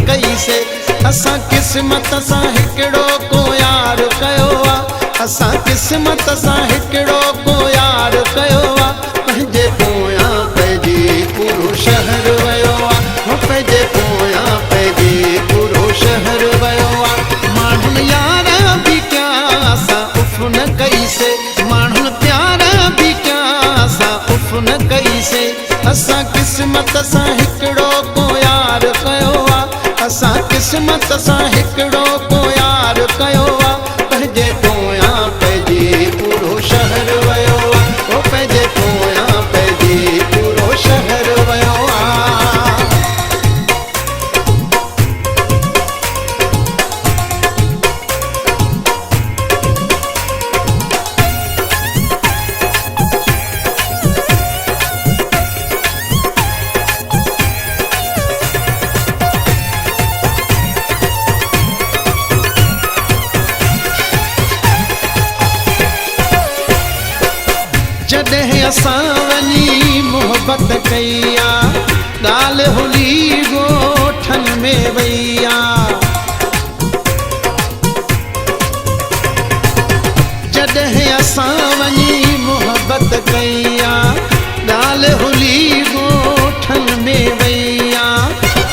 कईसे असां किस्मत सां हिकिड़ो को यार कयो आहे असां किस्मत सां हिकिड़ो को यार कयो आहे पंहिंजे पोयां पइजी पूरो शहर वियो आहे पंहिंजे पोयां पइजी पूरो शहर वियो आहे माण्हुनि यार बि कया असां उफ न कईसे माण्हुनि प्यार बि कया असां उफ न कईसे असां किस्मत सां हिकिड़ो को यार कयो आहे असां किस्मत सां हिकिड़ो को यार कयो आहे पंहिंजे पोयां पइजी पूरो शहर वियो आहे पंहिंजे पोयां पइजी पूरो शहर वियो आहे जॾहिं असां वञी मोहबत कई आहे ॻाल्हि हुली ॻोठनि में वई आहे जॾहिं असां वञी मोहबत कई आहे ॻाल्हि हुली ॻोठनि में वई आहे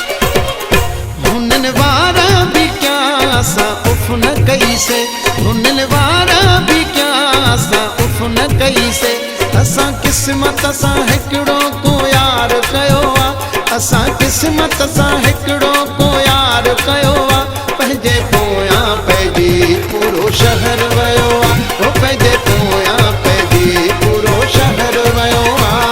हुननि वार बि कया असां उफ न कईसे हुननि वार बि कया असां उफ न कईसे असां किस्मत सां हिकिड़ो को यार कयो आहे असां किस्मत सां हिकिड़ो को यार कयो आहे पंहिंजे पोयां पइजी पूरो शहर वियो आहे पंहिंजे पोयां पइजी पूरो शहर वियो आहे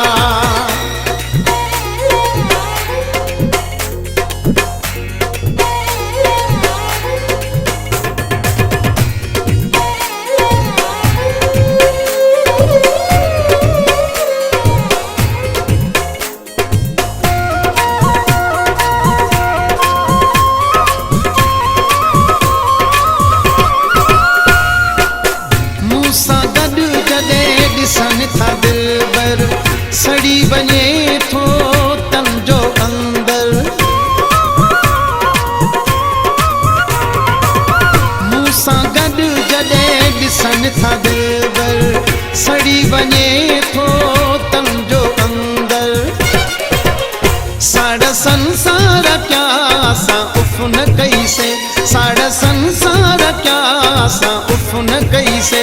ॾिसनि था दिलबर सड़ी वञे थो तन जो अंदर मूं सां गॾु जॾहिं ॾिसनि था दिलबर सड़ी वञे थो तन जो अंदर साढ़ा संसार क्या असां उफ न कईसे साढ़ा संसार क्या असां उफ न कईसे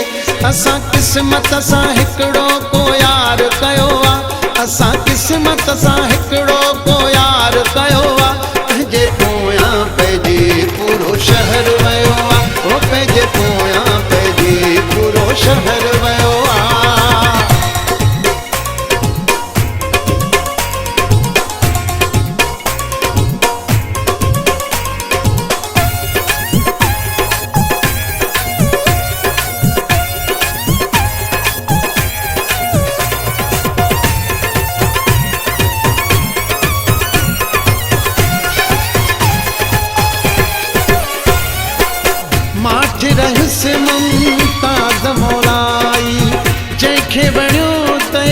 असां किस्मत सां हिकिड़ो को यार कयो आहे असां किस्मत सां हिकिड़ो को यार कयो आहे पंहिंजे पोयां पइजी पूरो शहर वियो आहे पंहिंजे पोयां पइजी पूरो शहर वियो आहे रहस्य मुमताज़ मौलाई जंहिंखे वणियो ते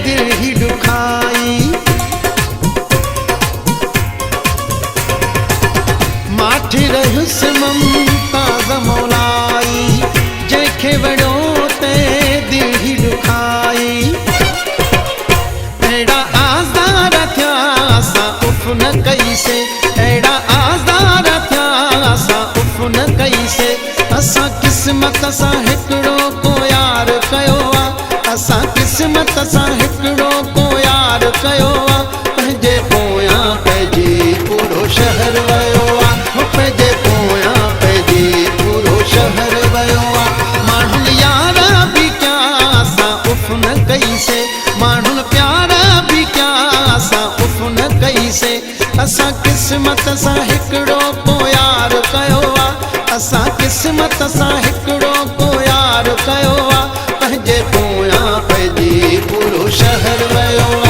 दिल ई ॾुखाई माठी रहस्य मुमताज़ मौलाई जंहिंखे वणियो ते दिल ई ॾुखाई अहिड़ा आज़ार थिया असां उफ न कईसे अहिड़ा आज़ार थिया असां उफ न कईसे असां किस्मत सां हिकिड़ो को यार कयो आहे असां किस्मत सां हिकिड़ो को यार कयो आहे पंहिंजे पोयां पइजी पूरो शहर वियो आहे पंहिंजे पोयां पइजी पूरो शहर वियो आहे माण्हुनि यार बि कया असां उफ न कईसे माण्हुनि प्यार बि कया असां उफ न कईसे असां किस्मत सां हिकिड़ो को यार कयो आहे असां किस्मत सां हिकिड़ो को यार कयो आहे पंहिंजे पोयां पइजी पूरो शहर वियो आहे